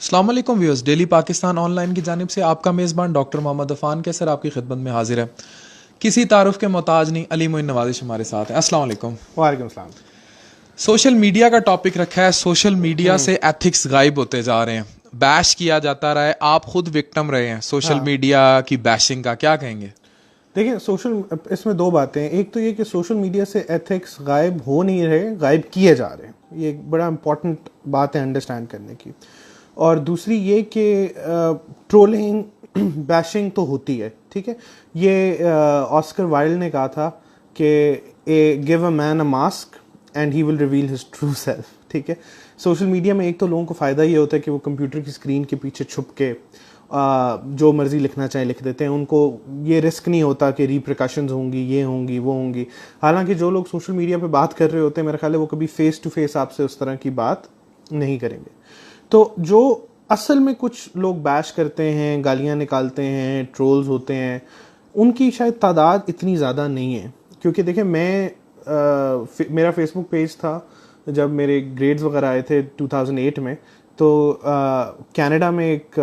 अस्सलाम वालेकुम viewers, daily Pakistan online की जानिब से आपका मेज़बान डॉक्टर मोहम्मद अफ़ान कैसर आपकी खिदमत में हाजिर है। किसी तारुफ के मोहताज नहीं, अली मोइन नवाजिश हमारे साथ है। अस्सलाम वालेकुम। वालेकुम सलाम। सोशल मीडिया का टॉपिक रखा है। सोशल मीडिया से एथिक्स गायब होते जा रहे हैं, बैश किया जाता रहा है। आप खुद विक्टिम रहे हैं सोशल हाँ, मीडिया की बैशिंग का, क्या कहेंगे? देखिए सोशल इसमें दो बातें हैं। एक तो ये कि सोशल मीडिया से एथिक्स गायब हो नहीं रहे, गायब किए जा रहे हैं। ये एक बड़ा इंपॉर्टेंट बात है अंडरस्टैंड करने की। और दूसरी ये कि ट्रोलिंग बैशिंग तो होती है, ठीक है। ये ऑस्कर वाइल्ड ने कहा था कि give a man a mask and he will reveal his true self, ठीक है। सोशल मीडिया में एक तो लोगों को फ़ायदा ये होता है कि वो कंप्यूटर की स्क्रीन के पीछे छुप के जो मर्जी लिखना चाहे लिख देते हैं। उनको ये रिस्क नहीं होता कि रिप्रिकॉशंस होंगी, ये होंगी, वो होंगी। हालांकि जो लोग सोशल मीडिया पे बात कर रहे होते हैं, मेरा ख्याल है वो कभी फेस टू फेस आपसे उस तरह की बात नहीं करेंगे। तो जो असल में कुछ लोग बैश करते हैं, गालियां निकालते हैं, ट्रोल्स होते हैं, उनकी शायद तादाद इतनी ज़्यादा नहीं है। क्योंकि देखिए मेरा फेसबुक पेज था जब मेरे ग्रेड्स वगैरह आए थे 2008 में। तो कनाडा में एक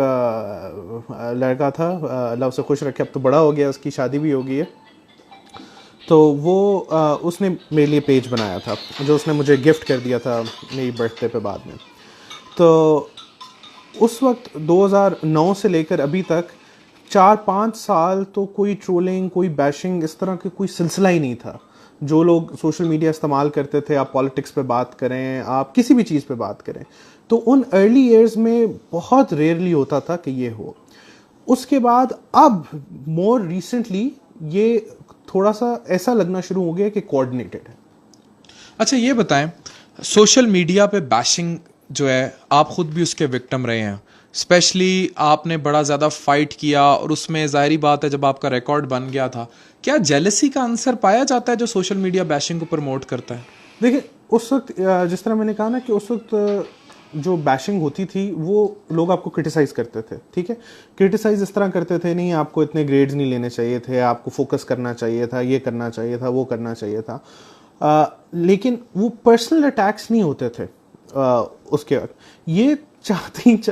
लड़का था, अल्लाह उसे खुश रखे, अब तो बड़ा हो गया, उसकी शादी भी हो गई है। तो वो उसने मेरे लिए पेज बनाया था जो उसने मुझे गिफ्ट कर दिया था मेरी बर्थडे पे बाद में। तो उस वक्त 2009 से लेकर अभी तक 4-5 साल तो कोई ट्रोलिंग, कोई बैशिंग, इस तरह का कोई सिलसिला ही नहीं था। जो लोग सोशल मीडिया इस्तेमाल करते थे, आप पॉलिटिक्स पे बात करें, आप किसी भी चीज़ पे बात करें, तो उन अर्ली ईयर्स में बहुत रेयरली होता था कि ये हो। उसके बाद अब मोर रिसेंटली ये थोड़ा सा ऐसा लगना शुरू हो गया कि कोऑर्डिनेटेड है। अच्छा ये बताएं, सोशल मीडिया पे बैशिंग जो है, आप खुद भी उसके विक्टिम रहे हैं। स्पेशली आपने बड़ा ज़्यादा फाइट किया और उसमें ज़ाहिरी बात है जब आपका रिकॉर्ड बन गया था, क्या जेलसी का आंसर पाया जाता है जो सोशल मीडिया बैशिंग को प्रमोट करता है? देखिए उस वक्त जिस तरह मैंने कहा ना कि उस वक्त जो बैशिंग होती थी वो लोग आपको क्रिटिसाइज करते थे, ठीक है। क्रिटिसाइज इस तरह करते थे, नहीं आपको इतने ग्रेड्स नहीं लेने चाहिए थे, आपको फोकस करना चाहिए था, ये करना चाहिए था, वो करना चाहिए था। लेकिन वो पर्सनल अटैक्स नहीं होते थे। उसके वक्त ये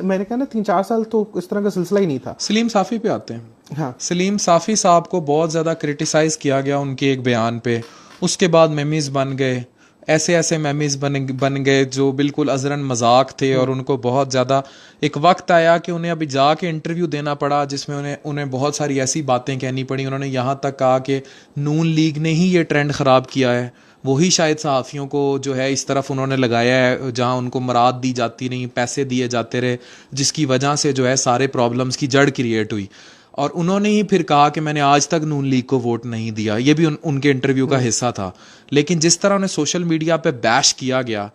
मैंने कहा ना 3-4 साल तो इस तरह का सिलसिला ही नहीं था। सलीम साफ़ी पे आते हैं। हाँ, सलीम साफ़ी साहब को बहुत ज़्यादा क्रिटिसाइज़ किया गया उनके एक बयान पे। उसके बाद मेमीज़ बन गए, ऐसे ऐसे मेमीज़ बन गए जो बिल्कुल अजरन मजाक थे, और उनको बहुत ज़्यादा एक वक्त आया कि उन्हें अभी जाके इंटरव्यू देना पड़ा जिसमें उन्हें बहुत सारी ऐसी बातें कहनी पड़ी। उन्होंने यहाँ तक कहा कि नून लीग ने ही ये ट्रेंड ख़राब किया है, वही शायद सहाफ़ियों को जो है इस तरफ उन्होंने लगाया है जहाँ उनको मराद दी जाती नहीं, पैसे दिए जाते रहे, जिसकी वजह से जो है सारे प्रॉब्लम्स की जड़ क्रिएट हुई। और उन्होंने ही फिर कहा कि मैंने आज तक नून लीग को वोट नहीं दिया। ये भी उनके इंटरव्यू का हिस्सा था। लेकिन जिस तरह उन्हें सोशल मीडिया पे बैश किया गया,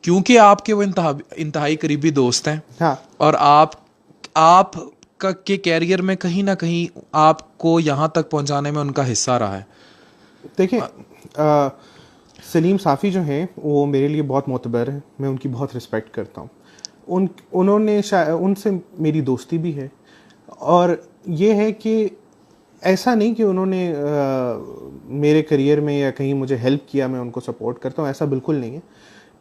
क्योंकि आपके वो इंतहाई करीबी दोस्त हैं, हाँ। और आप के कैरियर में कहीं ना कहीं आपको यहाँ तक पहुँचाने में उनका हिस्सा रहा है। देखिए सलीम साफ़ी जो हैं वो मेरे लिए बहुत मोतबर है, मैं उनकी बहुत रिस्पेक्ट करता हूँ। उनसे मेरी दोस्ती भी है। और ये है कि ऐसा नहीं कि उन्होंने मेरे करियर में या कहीं मुझे हेल्प किया मैं उनको सपोर्ट करता हूँ, ऐसा बिल्कुल नहीं है।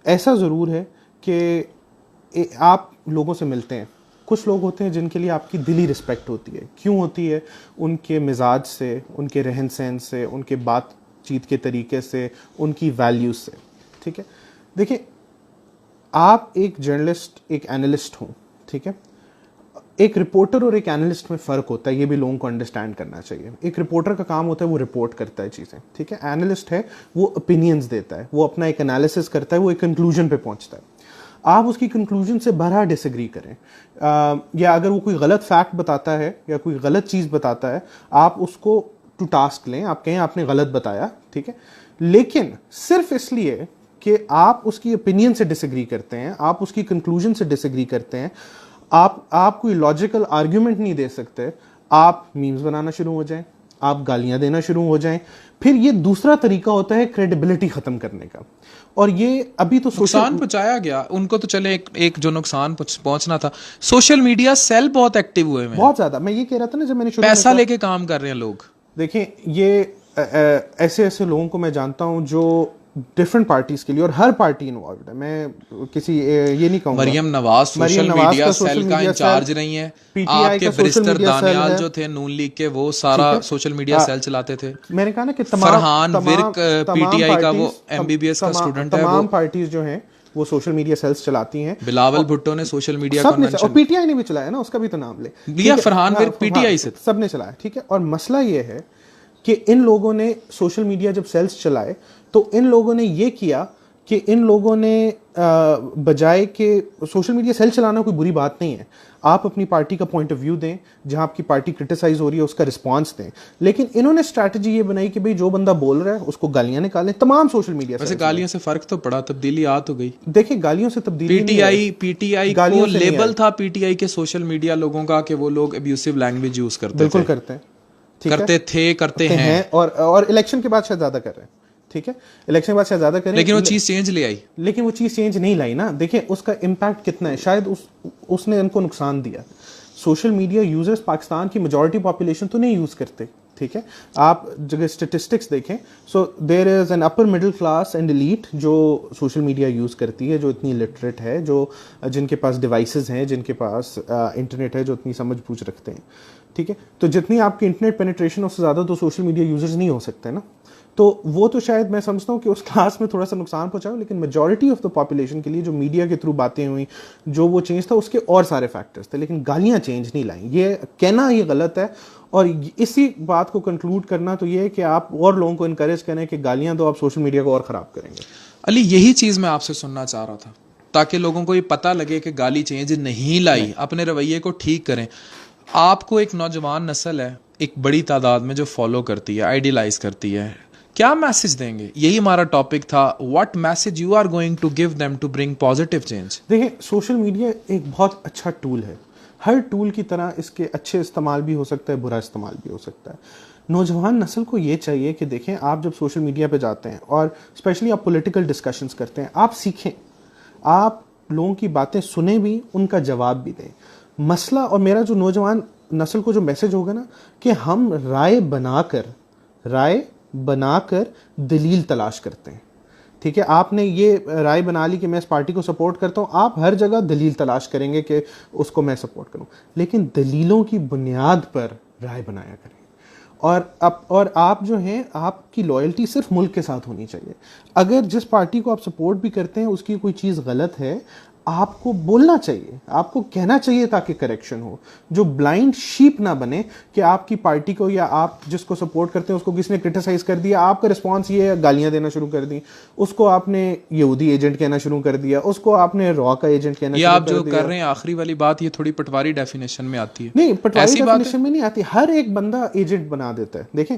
ऐसा ज़रूर है कि आप लोगों से मिलते हैं, कुछ लोग होते हैं जिनके लिए आपकी दिली रिस्पेक्ट होती है। क्यों होती है? उनके मिजाज से, उनके रहन सहन से, उनके बातचीत के तरीके से, उनकी वैल्यूज से, ठीक है। देखिए आप एक जर्नलिस्ट, एक एनालिस्ट हो, ठीक है। एक रिपोर्टर और एक एनालिस्ट में फ़र्क होता है, ये भी लोगों को अंडरस्टैंड करना चाहिए। एक रिपोर्टर का काम होता है वो रिपोर्ट करता है चीज़ें, ठीक है। एनालिस्ट है वो ओपिनियंस देता है, वो अपना एक एनालिसिस करता है, वो एक कंक्लूजन पे पहुंचता है। आप उसकी कंक्लूजन से भरा डिसएग्री करें, या अगर वो कोई गलत फैक्ट बताता है या कोई गलत चीज़ बताता है, आप उसको टू टास्क लें, आप कहें आपने गलत बताया, ठीक है। लेकिन सिर्फ इसलिए कि आप उसकी ओपिनियन से डिसएग्री करते हैं, आप उसकी कंक्लूजन से डिसएग्री करते हैं, आप कोई लॉजिकल आर्ग्यूमेंट नहीं दे सकते, आप मीम्स बनाना शुरू हो जाएं, आप गालियां देना शुरू हो जाएं, फिर ये दूसरा तरीका होता है क्रेडिबिलिटी खत्म करने का। और ये अभी तो नुकसान पहुंचाया गया उनको, तो चले एक जो नुकसान पहुंचना था। सोशल मीडिया सेल बहुत एक्टिव हुए हैं, बहुत ज्यादा। मैं ये कह रहा था ना जब मैंने शुरू पैसा लेके काम कर रहे हैं लोग। देखिए ये ऐसे ऐसे लोगों को मैं जानता हूं जो डिफरेंट पार्टीज के लिए, और हर पार्टी इन्वॉल्व है। मैं किसी ये नहीं कहूँगा। Maryam Nawaz social media cell का इंचार्ज रही हैं। पीटीआई आपके का social barrister media cell Daniyal है। जो थे नून लीग के, वो सारा सोशल मीडिया सेल चलाते थे। मैंने कहा ना कि फरहान विर्क पीटीआई का वो एमबीबीएस का स्टूडेंट है। तमाम पार्टीज जो हैं वो सोशल मीडिया सेल्स चलाती हैं। बिलावल भुट्टो ने सोशल मीडिया सबने कन्वेंशन और पीटीआई ने भी चलाया ना, उसका भी तो नाम ले लिया। फरहान विर्क पीटीआई से सबने चलाया, ठीक है। और मसला ये है कि इन लोगों ने सोशल मीडिया जब सेल्स चलाए तो इन लोगों ने ये किया कि इन लोगों ने बजाय के सोशल मीडिया सेल चलाना कोई बुरी बात नहीं है, आप अपनी पार्टी का पॉइंट ऑफ व्यू दें, जहां आपकी पार्टी क्रिटिसाइज हो रही है उसका रिस्पांस दें। लेकिन इन्होंने स्ट्रैटेजी ये बनाई कि भाई जो बंदा बोल रहा है उसको गालियां निकालें। तमाम सोशल मीडिया वैसे गालियों से फर्क तो पड़ा, तब्दीली आ तो गई। देखिए गालियों से तब्दीली पीटीआई को लेबल था पीटीआई के सोशल मीडिया लोगों का कि वो लोग अब्यूसिव लैंग्वेज यूज करते थे। बिल्कुल करते हैं, करते हैं और इलेक्शन के बाद शायद ज्यादा कर रहे हैं, ठीक है। इलेक्शन के बाद शायद ज्यादा करें, लेकिन वो चीज चेंज ले आई। लेकिन वो चीज चेंज नहीं लाई ना। देखिए उसका इम्पैक्ट कितना है, शायद उसने इनको नुकसान दिया। सोशल मीडिया यूजर्स पाकिस्तान की मेजॉरिटी पॉपुलेशन तो नहीं यूज करते, ठीक है। आप जगह स्टेटिस्टिक्स देखें, so there is an upper middle class and elite जो सोशल मीडिया यूज करती है, जो इतनी लिटरेट है, जो जिनके पास डिवाइसेस हैं, जिनके पास इंटरनेट है, जो इतनी समझ बूझ रखते हैं, ठीक है। तो जितनी आपकी इंटरनेट पेनिट्रेशन उससे ज़्यादा तो सोशल मीडिया यूजर्स नहीं हो सकते ना। तो वो तो शायद मैं समझता हूँ कि उस क्लास में थोड़ा सा नुकसान पहुंचाओ, लेकिन मेजॉरिटी ऑफ द पॉपुलेशन के लिए जो मीडिया के थ्रू बातें हुई, जो वो चेंज था, उसके और सारे फैक्टर्स थे, लेकिन गालियाँ चेंज नहीं लाई। ये कहना ये गलत है। और इसी बात को कंक्लूड करना तो ये है कि आप और लोगों को इनकरेज करें कि गालियाँ दो, आप सोशल मीडिया को और ख़राब करेंगे। अली यही चीज़ मैं आपसे सुनना चाह रहा था, ताकि लोगों को ये पता लगे कि गाली चेंज नहीं लाई, अपने रवैये को ठीक करें। आपको एक नौजवान नस्ल है एक बड़ी तादाद में जो फॉलो करती है, आइडियलाइज करती है, क्या मैसेज देंगे? यही हमारा टॉपिक था। What message you are going to give them to bring positive change? देखिए सोशल मीडिया एक बहुत अच्छा टूल है। हर टूल की तरह इसके अच्छे इस्तेमाल भी हो सकता है, बुरा इस्तेमाल भी हो सकता है। नौजवान नस्ल को ये चाहिए कि देखें, आप जब सोशल मीडिया पे जाते हैं और स्पेशली आप पॉलिटिकल डिस्कशंस करते हैं, आप सीखें, आप लोगों की बातें सुने भी, उनका जवाब भी दें। मसला और मेरा जो नौजवान नस्ल को जो मैसेज होगा ना, कि हम राय बनाकर दलील तलाश करते हैं, ठीक है। आपने ये राय बना ली कि मैं इस पार्टी को सपोर्ट करता हूं, आप हर जगह दलील तलाश करेंगे कि उसको मैं सपोर्ट करूं, लेकिन दलीलों की बुनियाद पर राय बनाया करें। और आप जो हैं, आपकी लॉयल्टी सिर्फ मुल्क के साथ होनी चाहिए। अगर जिस पार्टी को आप सपोर्ट भी करते हैं उसकी कोई चीज़ गलत है, आपको बोलना चाहिए, आपको कहना चाहिए ताकि करेक्शन हो। जो ब्लाइंड शीप ना बने कि आपकी पार्टी को या आप जिसको सपोर्ट करते हैं उसको किसी ने क्रिटिसाइज कर दिया, आपका रिस्पांस ये है गालियां देना शुरू कर दी, उसको आपने यहूदी एजेंट कहना शुरू कर दिया, उसको आपने रॉ का एजेंट कहना शुरू आप जो कर रहे हैं आखिरी वाली बात, ये थोड़ी पटवारी डेफिनेशन में आती है। नहीं, पटवारी डेफिनेशन में नहीं आती, हर एक बंदा एजेंट बना देता है। देखें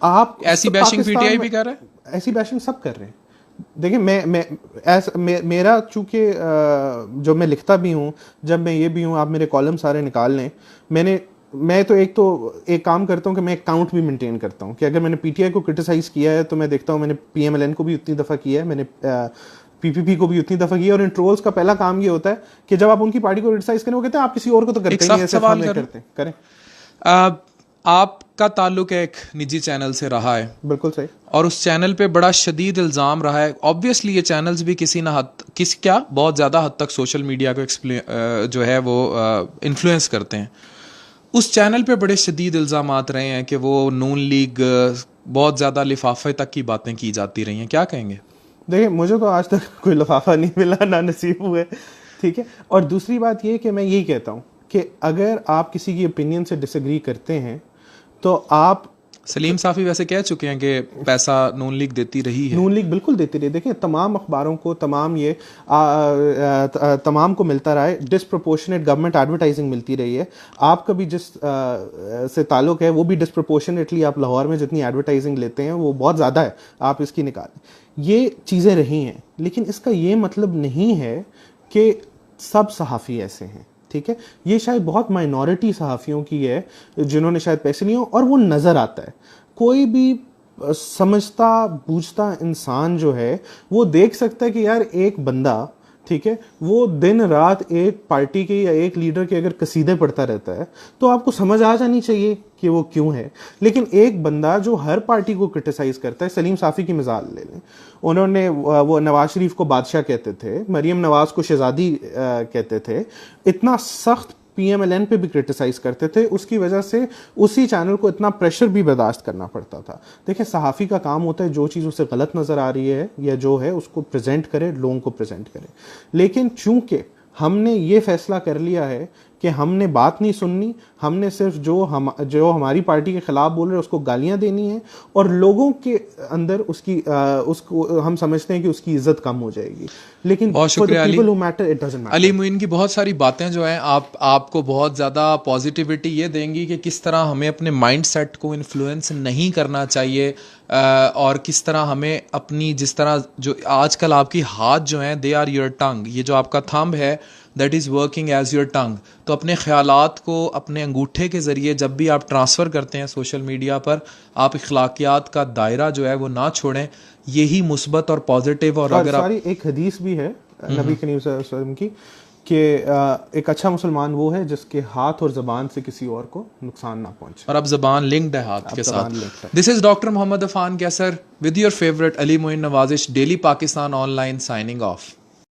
आप ऐसी बैशिंग पीटीआई भी कर रहा है, ऐसी बैशिंग सब कर रहे हैं। देखिए मेरा चूंकि जो मैं लिखता भी हूँ, जब मैं ये भी हूँ, आप मेरे कॉलम सारे निकाल लें, मैं तो एक काम करता हूँ कि मैं एक काउंट भी मेंटेन करता हूँ कि अगर मैंने पीटीआई को क्रिटिसाइज किया है तो मैं देखता हूँ मैंने पीएमएलएन को भी उतनी दफ़ा किया है, मैंने पीपीपी को भी उतनी दफ़ा किया। और इन ट्रोल्स का पहला काम ये होता है कि जब आप उनकी पार्टी को क्रिटिसाइज करें, वो कहते हैं आप किसी और को तो करते ही नहीं, ऐसे सवाल करते करें। आपका ताल्लुक एक निजी चैनल से रहा है, बिल्कुल सही, और उस चैनल पे बड़ा शदीद इल्ज़ाम रहा है। ऑब्वियसली ये चैनल्स भी बहुत ज़्यादा हद तक सोशल मीडिया को जो है वो इन्फ्लुएंस करते हैं। उस चैनल पे बड़े शदीद इल्ज़ामात रहे हैं कि वो नून लीग बहुत ज़्यादा लिफाफे तक की बातें की जाती रही हैं, क्या कहेंगे? देखिए मुझे तो आज तक कोई लिफाफा नहीं मिला, ना नसीब हुए, ठीक है। और दूसरी बात ये कि मैं यही कहता हूँ कि अगर आप किसी की ओपिनियन से डिसएग्री करते हैं तो आप, सलीम साफ़ी वैसे कह चुके हैं कि पैसा नून लीग देती रही है। नून लीग बिल्कुल देती रही। देखिए तमाम अखबारों को, तमाम को मिलता रहा है, डिसप्रोपोर्शनेट गवर्नमेंट एडवर्टाइजिंग मिलती रही है। आपका भी जिस से ताल्लुक है वो भी डिसप्रोपोर्शनेटली, आप लाहौर में जितनी एडवर्टाइजिंग लेते हैं वो बहुत ज़्यादा है, आप इसकी निकालें। ये चीज़ें रही हैं, लेकिन इसका ये मतलब नहीं है कि सब सहाफ़ी ऐसे हैं, ठीक है। ये शायद बहुत माइनॉरिटी सहाफ़ियों की है जिन्होंने शायद पैसे लिए हों, और वो नज़र आता है। कोई भी समझता बूझता इंसान जो है वो देख सकता है कि यार एक बंदा, ठीक है, वो दिन रात एक पार्टी के या एक लीडर के अगर कसीदे पढ़ता रहता है तो आपको समझ आ जानी चाहिए कि वो क्यों है। लेकिन एक बंदा जो हर पार्टी को क्रिटिसाइज करता है, सलीम साफ़ी की मिसाल ले लें, उन्होंने वो नवाज शरीफ को बादशाह कहते थे, मरियम नवाज को शहजादी कहते थे, इतना सख्त PMLN पे भी क्रिटिसाइज करते थे, उसकी वजह से उसी चैनल को इतना प्रेशर भी बर्दाश्त करना पड़ता था। देखिए, सहाफ़ी का काम होता है जो चीज़ उसे गलत नज़र आ रही है या जो है उसको प्रेजेंट करे, लोगों को प्रेजेंट करे। लेकिन चूंकि हमने ये फैसला कर लिया है कि हमने बात नहीं सुननी, हमने सिर्फ जो हमारी पार्टी के खिलाफ बोल रहे हैं उसको गालियां देनी है, और लोगों के अंदर उसको हम समझते हैं कि उसकी इज्जत कम हो जाएगी। लेकिन बहुत शुक्रिया Ali. It doesn't matter. Ali Moin की बहुत सारी बातें जो हैं आपको बहुत ज़्यादा पॉजिटिविटी ये देंगी कि किस तरह हमें अपने माइंड सेट को इन्फ्लुएंस नहीं करना चाहिए, और किस तरह हमें अपनी, जिस तरह जो आजकल आपकी हाथ जो हैं दे आर योर टंग, ये जो आपका थंब है that is working as your tongue. तो अपने ख्यालात को अपने अंगूठे के ज़रिए जब भी आप ट्रांसफ़र करते हैं सोशल मीडिया पर, आप अखलाकियात का दायरा जो है वो ना छोड़ें, यही मुस्बत और पॉजिटिव। और अगर आप एक हदीस भी है नबी करीम सल्लल्लाहु अलैहि वसल्लम की कि एक अच्छा मुसलमान वो है जिसके हाथ और ज़बान से किसी और को नुकसान ना पहुंचे। और अब ज़बान लिंक्ड है हाथ के साथ। This is doctor Mohammad Afan Kaiser with your favourite Ali Moin नवाजिश, daily Pakistan online, signing of.